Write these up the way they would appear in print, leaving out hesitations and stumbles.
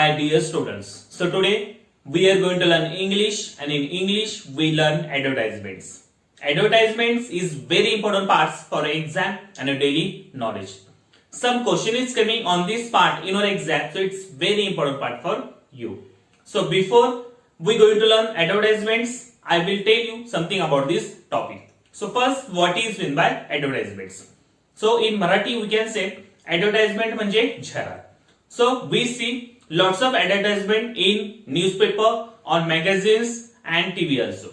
my dear students. So today we are going to learn English, and in English we learn advertisements. Advertisements is very important parts for exam and a daily knowledge. Some question is coming on this part in your exam, so it's very important part for you. So before we going to learn advertisements, I will tell you something about this topic. So first, what is meant by advertisements? So in Marathi we can say advertisement म्हणजे जाहिरात. So we see lots of advertisement in newspaper, on magazines and TV also.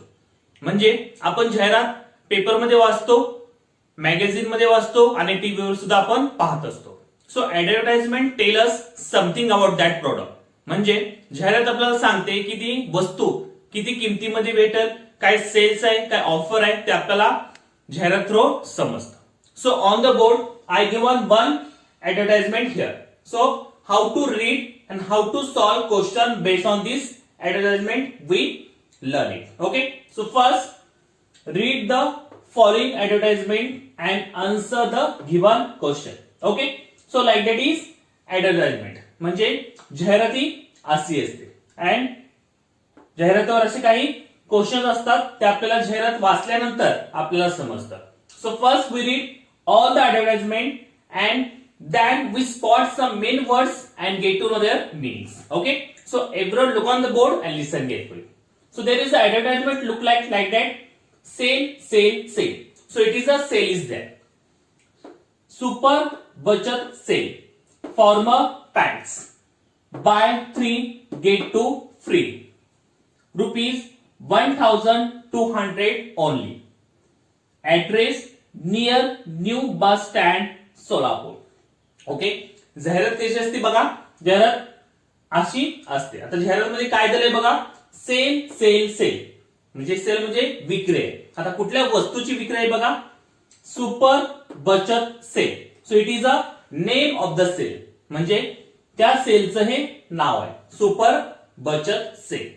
म्हणजे आपण जाहिरात paper मध्ये वाचतो, magazine मध्ये वाचतो आणि टीव्हीवर सुद्धा आपण पाहत असतो. So advertisement tell us something about that product. म्हणजे जाहिरात आपल्याला सांगते की ती वस्तू किती किमतीमध्ये भेटेल, काय सेल्स आहे, काय ऑफर आहे, ते आपल्याला जाहिरात थ्रू समजतं. So on the board I given one advertisement here. So how to read and how to solve question based on this advertisement we learn it. Okay. So first read the following advertisement and answer the given question. Okay. So like that is advertisement. म्हणजे जाहिराती अशी असते and जाहिरातीवर असे काही question असतात, ते आपल्याला जाहिरात वाचल्यानंतर आपल्याला समजतं. So first we read all the advertisement and then we spot some main words and get to know their meanings. Okay. So everyone look on the board and listen carefully. So there is an advertisement look like that. Sale, sale, sale. So it is a sale is there. Super bachat sale. Former pants. Buy 3 get 2 free. Rupees 1200 only. Address near new bus stand Solapur. Okay. जाहिरात कशी असते बघा, जाहिरात अशी असते. आता जाहिरातमध्ये काय दिलंय बघा, सेल सेल सेल म्हणजे सेल म्हणजे विक्री आहे. आता कुठल्या वस्तूची विक्री आहे बघा, सुपर बचत sale. So it is a name of the sale, म्हणजे त्या सेलचं हे नाव आहे, सुपर बचत सेल.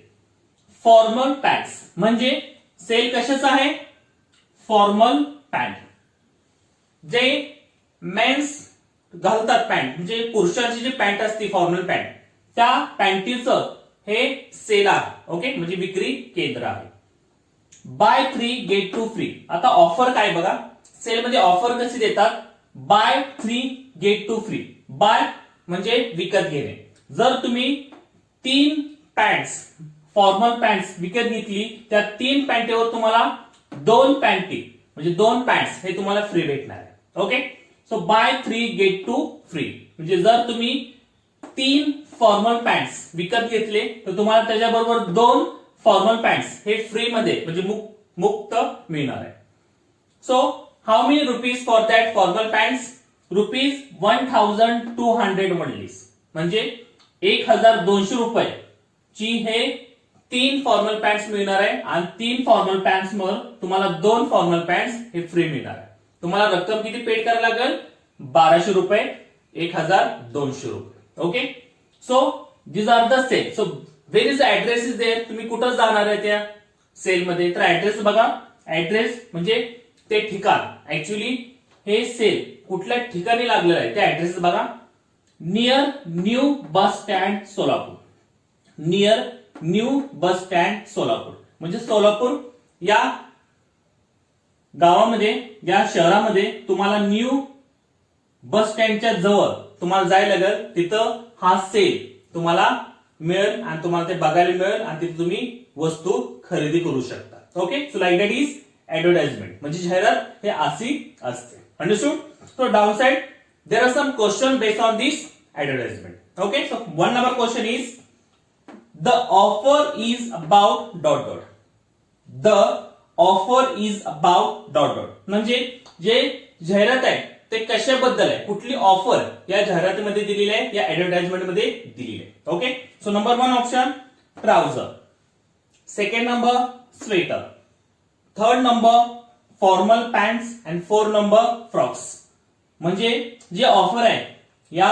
फॉर्मल पॅन्ट्स म्हणजे सेल कशाचा आहे, फॉर्मल पॅन्ट. जे मेन्स घालतात पॅन्ट, म्हणजे पुरुषांची जी पॅन्ट असते फॉर्मल पॅन्ट, त्या पॅन्टीचं हे सेल आहे. ओके. म्हणजे विक्री केंद्र आहे. Buy 3 get 2 free. आता ऑफर काय बघा, सेल मध्ये ऑफर कशी देतात, बाय 3 गेट 2 फ्री. बाय म्हणजे विकत घेणे. जर तुम्ही 3 पॅन्ट्स फॉर्मल पॅन्ट्स विकत घेतली, त्या 3 पॅन्टीवर तुम्हाला 2 पॅन्टी म्हणजे 2 पॅन्ट्स हे तुम्हाला फ्री भेटणार आहे. Okay. So buy 3 get 2 free म्हणजे जर तुम्ही 3 फॉर्मल पॅन्ट्स विकत घेतले तर तुम्हाला त्याच्याबरोबर 2 फॉर्मल पॅन्ट्स हे फ्री मध्ये म्हणजे मुक्त मिळणार आहे. So how many rupees for that formal pants, rupees 1200 only. म्हणजे 1200 रुपये ची हे 3 फॉर्मल पॅन्ट्स मिळणार आहे आणि 3 फॉर्मल पॅन्ट्स वर तुम्हाला 2 फॉर्मल पॅन्ट्स हे फ्री मिळणार आहे. तुम्हाला रक्कम किती पेड करायला लागेल, 1200 रुपये, 1200 रुपये. Okay. So this are the sale. So where is the address is there. तुम्ही कुठं जाणार आहे त्या सेल मध्ये, तर ऍड्रेस बघा. ऍड्रेस म्हणजे ते ठिकाण. ऍक्च्युली हे सेल कुठल्या ठिकाणी लागलेलं आहे ते ऍड्रेस बघा. Near new bus stand Solapur. Near new bus stand Solapur म्हणजे सोलापूर या गावामध्ये, या शहरामध्ये तुम्हाला न्यू बस स्टँडच्या जवळ तुम्हाला जायला लागेल. तिथं हा सेल तुम्हाला मिळेल आणि तुम्हाला ते बघायला मिळेल आणि तिथे तुम्ही वस्तू खरेदी करू शकता. Okay. So like that is advertisement म्हणजे जाहिरात हे अशी असते. Understood. So down side there are some question based on this advertisement. Okay. So 1 number question is the offer is about dot dot. The offer is about dot dot म्हणजे जे जाहिरात आहे ते कशाबद्दल आहे, कुठली ऑफर या जाहिरातीमध्ये दिलेली आहे, या ऍडव्हर्टाइजमेंट मध्ये दिलेली आहे. Okay. So number 1 option trouser. Second number sweater. Third number formal pants and 4 number frocks. म्हणजे जे ऑफर आहे या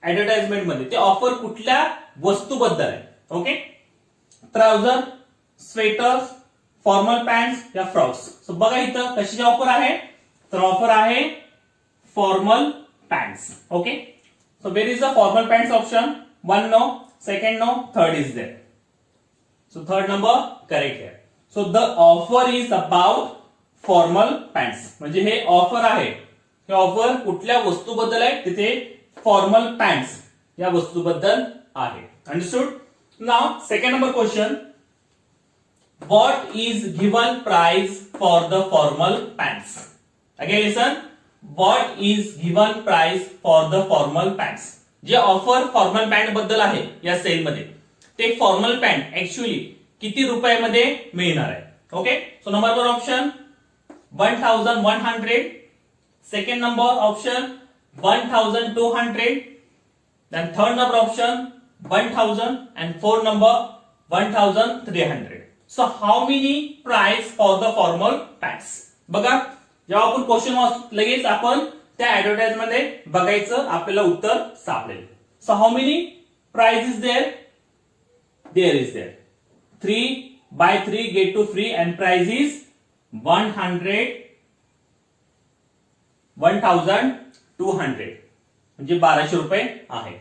ऍडव्हर्टाइजमेंट मध्ये ते ऑफर कुठल्या वस्तूबद्दल आहे. Okay. Trouser, sweater, formal pants या फ्रॉक्स. सो बघा इथं कशाची ऑफर आहे, तर ऑफर आहे formal pants. Okay. So where is the formal pants option, 1 no. second no, third is there. So third number correct here. So the offer is about formal pants. म्हणजे हे offer आहे, हे offer कुठल्या वस्तूबद्दल आहे, तिथे formal pants या वस्तूबद्दल आहे. Understood. Now second number question, what is given price for the formal pants. Again listen, what is given price for the formal pants. जे ऑफर फॉर्मल पॅन्ट बद्दल आहे या सेल मध्ये, ते फॉर्मल पॅन्ट ऍक्च्युअली किती रुपयामध्ये मिळणार आहे. Okay. So number one option 1100, second number option 1200, then third number option 1000 and fourth number 1300. So how many price for the formal pants. बघा, जेव्हा आपण क्वेश्चन वाचतो लगेच आपण त्या ऍडव्हर्टाइज मध्ये बघायचं, आपल्याला उत्तर सापडेल. So how many price is there, there is there 3 buy 3 get 2 free and price is 1200 म्हणजे 1200 रुपये आहे.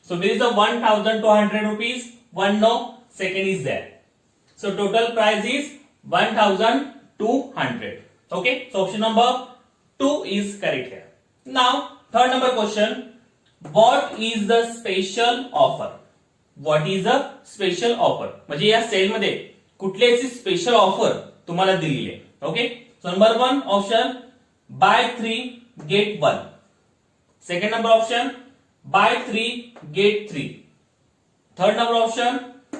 So there is a 1200 rupees, one no, second is there. So total price is 1200. Okay, so option number 2 is correct here. Now, third number question, what is the special offer? What is the special offer? म्हणजे या sale मध्ये कुठल्याची special offer तुम्हाला दिलेली आहे. Okay. So number one option buy 3 get 1. Second number option buy 3 get 3. Third number option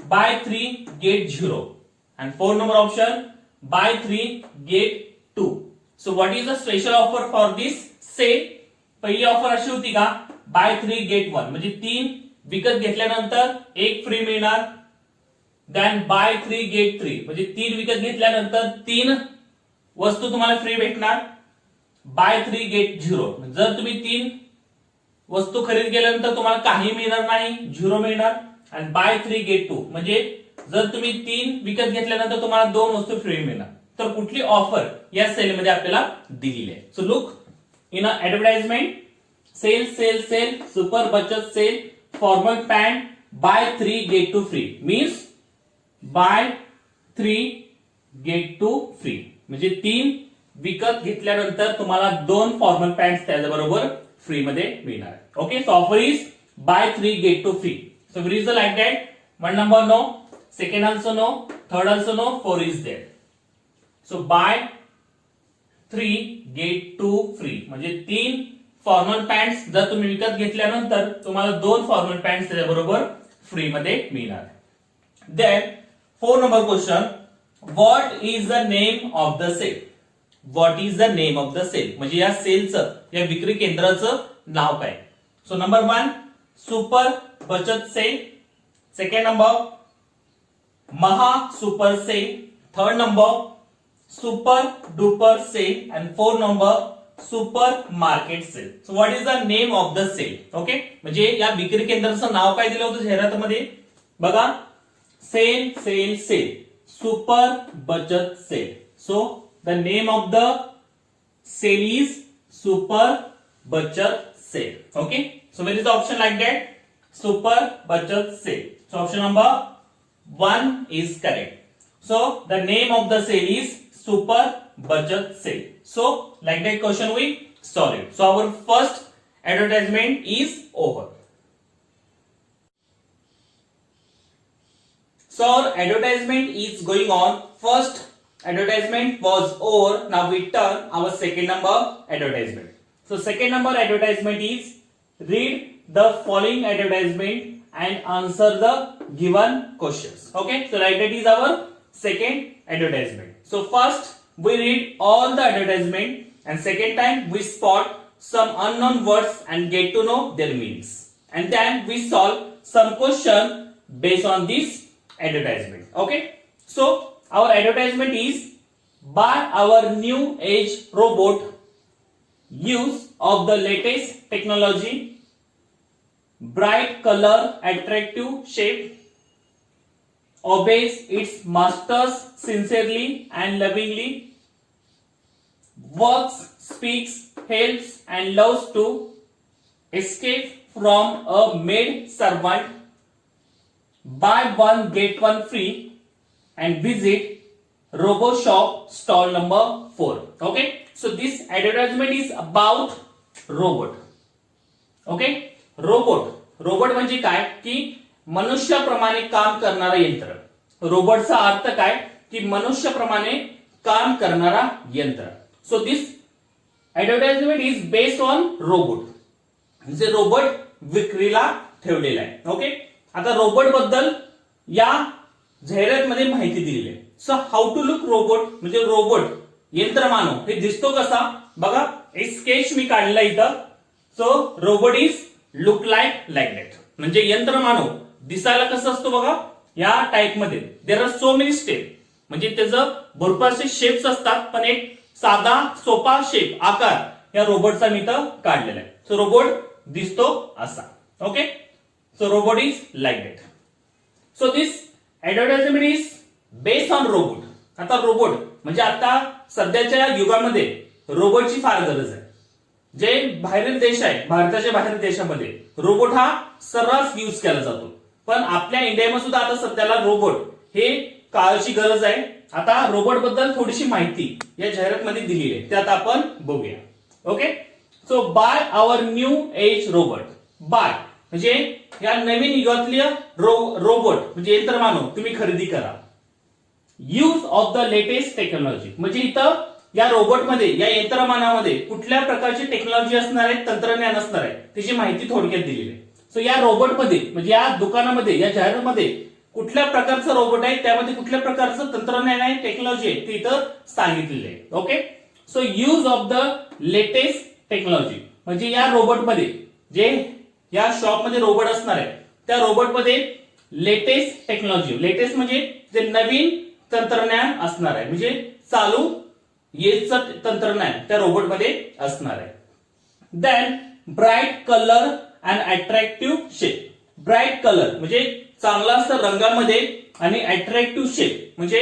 buy 3 get 0 and fourth number option buy 3 get 2. So what is the special offer for this sale? पहिली offer अशी होती का, bye 3 get 1 म्हणजे 3 विकत घेतल्यानंतर एक free मिळणार. Then bye 3 get 3 म्हणजे 3 विकत घेतल्यानंतर 3 वस्तू तुम्हाला फ्री भेटणार. बाय 3 गेट 0 जर तुम्ही 3 वस्तू खरेदी केल्यानंतर तुम्हाला काही मिळणार नाही, 0 मिळणार. आणि बाय 3 गेट 2 म्हणजे जर तुम्ही 3 विकत घेतल्यानंतर तुम्हाला 2 वस्तू फ्री मिळणार. तर कुठली ऑफर या सेल मध्ये आपल्याला दिलेली आहे. So look in a advertisement, sale sale sale super बचत sale formal pant buy 3 get 2 free means buy 3 get 2 free म्हणजे 3 विकत घेतल्यानंतर तुम्हाला 2 फॉर्मल पॅन्ट त्याच्याबरोबर फ्री मध्ये मिळणार. Okay. So offer is buy 3 get 2 free. So very is like that. One number no, second also no, third also no, 4 is there. So buy 3 get 2 free म्हणजे 3 formal pants जर तुम्ही विकत घेतल्यानंतर तुम्हाला 2 formal pants त्याच्याबरोबर free मध्ये मिळणार. Then 4 number question, what is the name of the sale. What is the name of the sale म्हणजे या सेलचं, या विक्री केंद्राचं नाव काय. सो नंबर 1 सुपर बचत सेल, सेकंड नंबर महा super sale, third number super duper sale and fourth number supermarket sale. So what is the name of the sale. Okay. म्हणजे या विक्री केंद्राचं नाव काय दिलं होतं जाहिरातीमध्ये बघा, सेल सेल सेल सुपर बचत sale. So the name of the sale is super बचत sale. Okay. So where is the option like that, super बचत sale. So option number 1 is correct. So the name of the sale is Super Bachat Sale. So like that question we solve it. So our first advertisement is over. So our advertisement is going on. First advertisement was over. Now we turn our second number advertisement. So second number advertisement is read the following advertisement and answer the given questions. Okay, so like that is our second advertisement. So first we read all the advertisement and second time we spot some unknown words and get to know their meanings. And then we solve some question based on this advertisement. Okay, so our advertisement is buy our new age robot, use of the latest technology, bright color, attractive shape, obeys its masters sincerely and lovingly, works, speaks, helps and loves to escape from a maid servant, buy one get one free and visit RoboShop stall number 4. Okay, so this advertisement is about robot. Okay, robot म्हणजे काय की मनुष्याप्रमाणे काम करणारा यंत्र. रोबोटचा अर्थ काय की मनुष्याप्रमाणे काम करणारा यंत्र. So this advertisement is based on robot. म्हणजे रोबोट विक्रीला ठेवलेला आहे. ओके, आता रोबोट बद्दल या जाहिरातमध्ये माहिती दिलेली आहे. So how to look robot म्हणजे रोबोट यंत्रमानव हे दिसतो कसा बघा. एक स्केच मी काढला इथं. So robot is look like that म्हणजे यंत्रमानव दिसायला कसं असतो बघा या टाइप मध्ये. There are so many step म्हणजे त्याचं भरपूर असे शेप्स असतात, पण एक साधा सोपा शेप आकार या रोबोटचा मी इथं काढलेला आहे. सो रोबोट दिसतो असा. Okay, so robot is like that. So this advertisement is based on robot. आता रोबोट म्हणजे आता सध्याच्या युगामध्ये रोबोटची फार गरज आहे. जे बाहेरील देश आहे, भारताच्या बाहेरील देशामध्ये रोबोट हा सर्रास यूज केला जातो. पण आपल्या इंडियामध्ये सुद्धा आता सध्याला रोबोट हे काळाची गरज आहे. आता रोबोट बद्दल थोडीशी माहिती या जाहिरातमध्ये दिलेली आहे, त्यात आपण बघूया. Okay, so by our new age robot. By म्हणजे या नवीन युगातल्या रोबोट म्हणजे यंत्रमानव तुम्ही खरेदी करा. Use of the latest technology म्हणजे इथं या रोबोटमध्ये या यंत्रमानामध्ये कुठल्या प्रकारची टेक्नॉलॉजी असणार आहे, तंत्रज्ञान असणार आहे त्याची माहिती थोडक्यात दिलेली आहे. सो या रोबोटमध्ये म्हणजे या दुकानामध्ये या जाहिरातीमध्ये कुठल्या प्रकारचं रोबोट आहे, त्यामध्ये कुठल्या प्रकारचं तंत्रज्ञान आहे, टेक्नॉलॉजी आहे ते इथं सांगितलेलं आहे. Okay, so use of the latest technology म्हणजे या रोबोटमध्ये जे या शॉपमध्ये रोबोट असणार आहे त्या रोबोटमध्ये लेटेस्ट टेक्नॉलॉजी. लेटेस्ट म्हणजे जे नवीन तंत्रज्ञान असणार आहे म्हणजे चालू येचं तंत्रज्ञान त्या रोबोटमध्ये असणार आहे. Then bright colour and attractive shape. Bright colour म्हणजे चांगला असं रंगामध्ये आणि अट्रॅक्टिव्ह शेप म्हणजे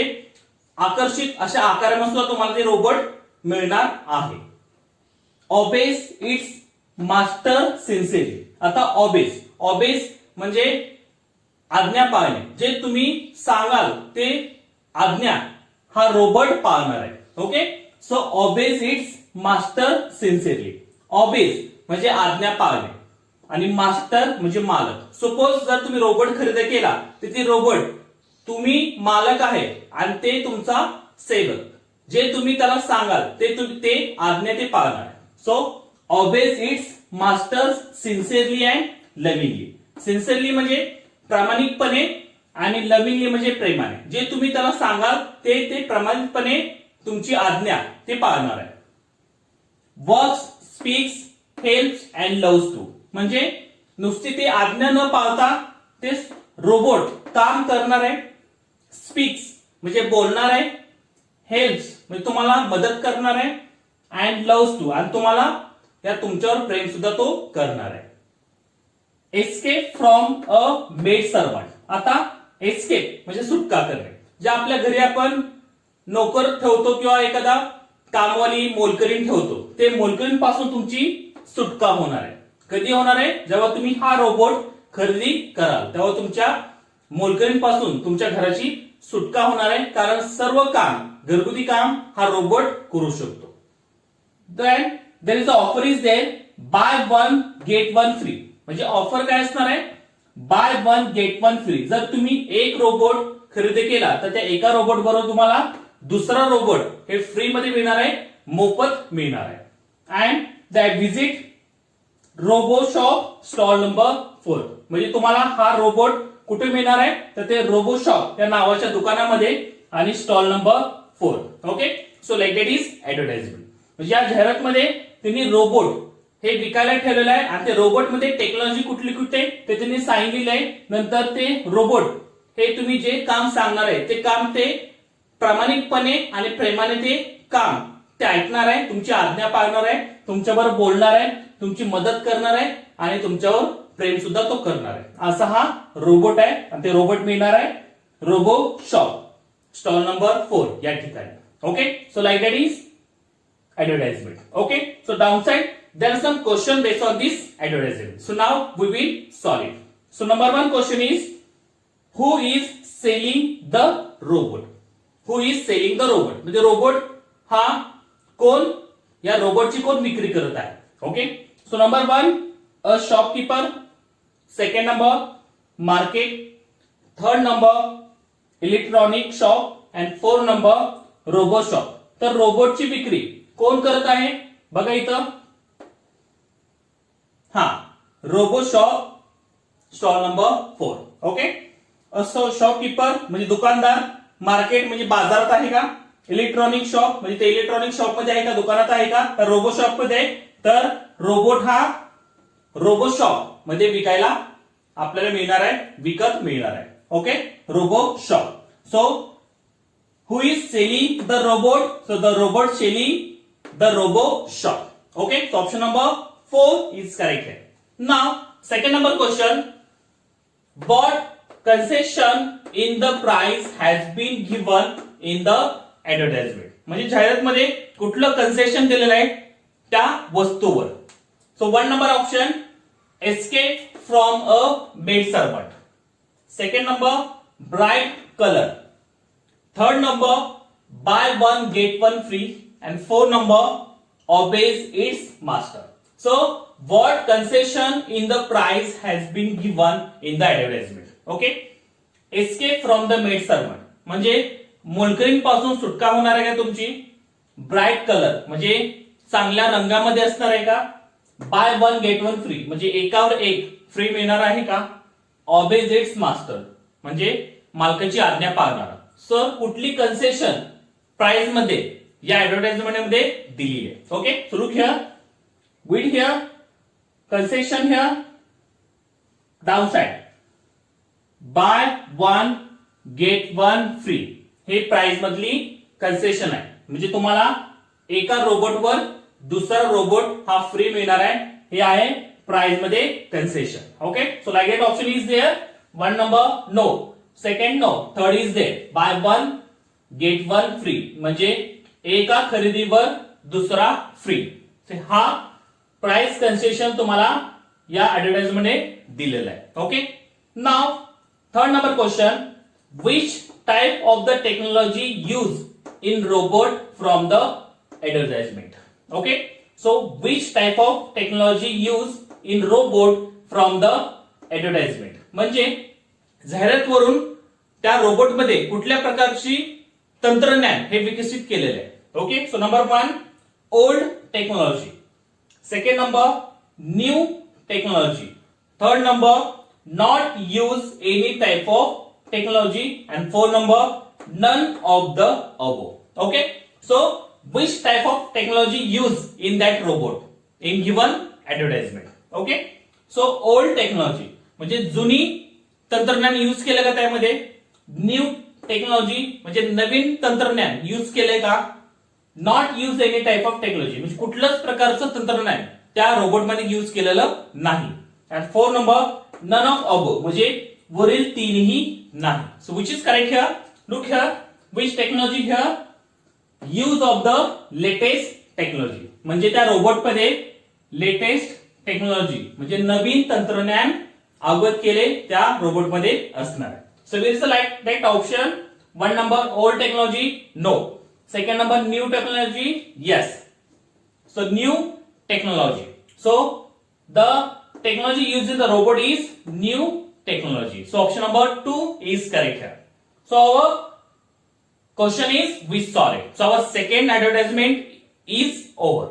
आकर्षित अशा आकारामध्ये तुम्हाला ते रोबोट मिळणार आहे. ऑबेज इट्स मास्टर सिन्सिअरली. आता ऑबेज म्हणजे आज्ञा पाळणे. जे तुम्ही सांगाल ते आज्ञा हा रोबोट पाळणार आहे. Okay, so obey its master sincerely. Obey म्हणजे आज्ञा पाळणे आणि मास्टर म्हणजे मालक. सपोज जर तुम्ही रोबोट खरेदी केला तर ते रोबोट तुम्ही मालक आहे आणि ते तुमचा सेवक. जे तुम्ही त्याला सांगाल ते आज्ञा ते पाळणार आहे. सो obey its masters sincerely and lovingly. Sincerely म्हणजे प्रामाणिकपणे आणि लव्हिंगली म्हणजे प्रेमाने. जे तुम्ही त्याला सांगाल ते प्रामाणिकपणे तुमची आज्ञा ते पाळणार आहे. Works, speaks, helps and loves to म्हणजे नुसती ते आज्ञा न पाळता ते रोबोट काम करणार आहे. स्पीक्स म्हणजे बोलणार आहे. हेल्प्स म्हणजे तुम्हाला मदत करणार आहे. अँड लव्स टू आणि तुम्हाला या तुमच्यावर प्रेम सुद्धा तो करणार आहे. Escape from a maid servant. आता एस्केप म्हणजे सुटका करणे. जे आपल्या घरी आपण नोकर ठेवतो किंवा एखादा कामवाली मोलकरीण ठेवतो ते मोलकरीणपासून तुमची सुटका होणार आहे. कधी होणार आहे? जेव्हा तुम्ही हा रोबोट खरेदी कराल तेव्हा तुमच्या मोलकरीणपासून तुमच्या घराची सुटका होणार आहे. कारण सर्व काम घरगुती काम हा रोबोट करू शकतो. Then there is a offer is there buy one get one free. म्हणजे ऑफर काय असणार आहे? Buy one get one free. जर तुम्ही एक रोबोट खरेदी केला तर त्या एका रोबोट बरोबर तुम्हाला दुसरा रोबोट हे फ्री मध्ये मिळणार आहे, मोफत मिळणार आहे. And that visit Roboshop stall number 4. म्हणजे तुम्हाला हा रोबोट कुठे मिळणार आहे तर ते रोबोशॉप या नावाच्या दुकानामध्ये आणि stall number 4. Okay, so like that is advertisement. म्हणजे या जाहिरातमध्ये त्यांनी रोबोट हे विकायला ठेवलेलं आहे आणि ते रोबोट मध्ये टेक्नॉलॉजी कुठली कुठे ते त्यांनी सांगितलेलं आहे. नंतर ते रोबोट हे तुम्ही जे काम सांगणार आहे ते काम ते प्रामाणिकपणे आणि प्रेमाने ते काम ते ऐकणार आहे, तुमची आज्ञा पाळणार आहे, तुमच्याबरोबर बोलणार आहे, तुमची मदत करणार आहे आणि तुमच्यावर प्रेम सुद्धा तो करणार आहे. असा हा रोबोट आहे आणि ते रोबोट मिळणार आहे रोबो शॉप स्टॉल नंबर 4 या ठिकाणी. Okay, so like that is advertisement. Okay, so downside there are some question based on this advertisement. So now we will solve it. So number one question is who is selling the robot. Who is selling the robot म्हणजे robot हा कोण, या रोबोटची कोण विक्री करत आहे. Okay. So number 1 a shopkeeper, second number market, third number electronic shop and fourth number robo shop. तर रोबोटची विक्री कोण करत आहे बघा इथं. हा robo shop stall number 4. Okay. असो शॉपकीपर म्हणजे दुकानदार, मार्केट म्हणजे बाजारात आहे का, इलेक्ट्रॉनिक शॉप म्हणजे ते इलेक्ट्रॉनिक शॉप मध्ये आहे का, दुकानात आहे का, तर रोबो शॉप मध्ये. तर रोबोट हा रोबो शॉप मध्ये विकायला आपल्याला मिळणार आहे, विकत मिळणार आहे. Okay. Robo shop. So who is selling the robot, so the robot selling the robo shop. Okay. So option number 4 is correct here. Now second number question, what concession in the price has been given in the advertisement. म्हणजे जाहिरातमध्ये कुठलं concession दिलेलं आहे त्या वस्तूवर. So 1 number option escape from a maid servant, second number bright colour, third number buy 1 get 1 free and fourth number obeys its master. So what concession in the price has been given in the advertisement. Okay. Escape from the maid servant म्हणजे मोलकरीण पासून सुटका होणार आहे का तुमची, bright colour म्हणजे चांगल्या रंगामध्ये असणार आहे का, बाय 1 गेट 1 फ्री म्हणजे एकावर एक फ्री मिळणार आहे का, ऑबेज इट्स मास्टर म्हणजे मालकाची आज्ञा पाळणारा. सर कुठली कन्सेशन प्राइस मध्ये या ऍडव्हर्टाइजमेंट मध्ये दिली आहे. Okay. So look here, with here concession here down side buy 1 get 1 free हे प्राइस मधली कन्सेशन आहे. म्हणजे तुम्हाला एका रोबोटवर दुसरा रोबोट हा फ्री मिळणार आहे, हे आहे प्राइस मध्ये concession. Okay. So like it option is there. 1 number no, second no, third is there buy 1 get 1 free म्हणजे एका खरेदीवर दुसरा फ्री. हा प्राइस कन्सेशन तुम्हाला या ऍडव्हर्टाइजमेंट मध्ये दिलेला आहे. Okay. Now third number question, which type of the technology use in robot from the advertisement. Okay. So which type of technology use in robot from the advertisement म्हणजे जाहिरातवरून त्या robot मध्ये कुठल्या प्रकारची तंत्रज्ञान हे विकसित केलेलं आहे. Okay. So number 1 old technology, second number new technology, third number not use any type of technology and fourth number none of the above. Okay. So which type of technology use in that robot in given advertisement. Okay. So old technology म्हणजे जुनी तंत्रज्ञान use केलं का त्यामध्ये, new technology म्हणजे नवीन तंत्रज्ञान use केलंय का, not use any type of technology म्हणजे कुठलंच प्रकारचं तंत्रज्ञान त्या रोबोटमध्ये यूज केलेलं नाही. And four number none of above म्हणजे वरील तीनही नाही. So which is correct here. Look here, which technology here, use of the latest technology म्हणजे त्या रोबोटमध्ये लेटेस्ट टेक्नॉलॉजी म्हणजे नवीन तंत्रज्ञान अवगत केले त्या रोबोटमध्ये असणार आहे. So where is the right option? 1 number old technology, no. Second number new technology, yes. So new technology. So the technology used in the robot is new technology. So option number 2 is correct here. So our question is we saw it. So our second advertisement is over.